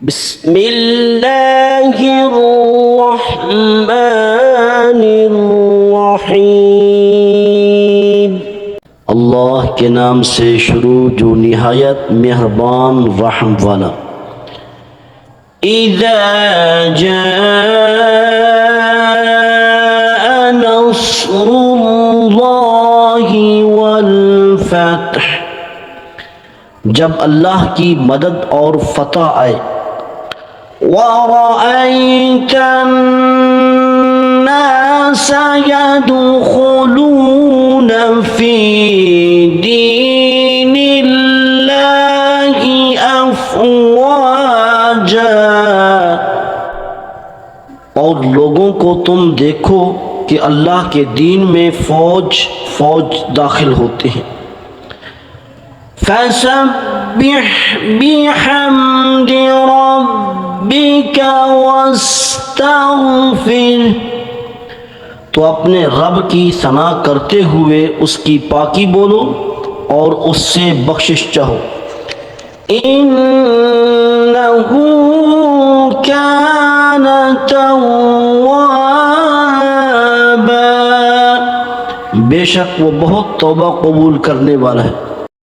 بسم اللہ الرحمن الرحیم۔ اللہ کے نام سے شروع جو نہایت مہربان رحم والا۔ اذا جاء نصر اللہ والفتح، جب اللہ کی مدد اور فتح آئے۔ وَرَأَيْتَ النَّاسَ يَدْخُلُونَ فِي دِينِ اللَّهِ أَفْوَاجًا، اور لوگوں کو تم دیکھو کہ اللہ کے دین میں فوج داخل ہوتے ہیں۔ فَسَبِّحْ بِحَمْدِ رَبِّكَ وَاسْتَغْفِرْ، تو اپنے رب کی ثنا کرتے ہوئے اس کی پاکی بولو اور اس سے بخشش چاہو۔ إِنَّهُ كَانَ تَوَّابًا، بے شک وہ بہت توبہ قبول کرنے والا ہے۔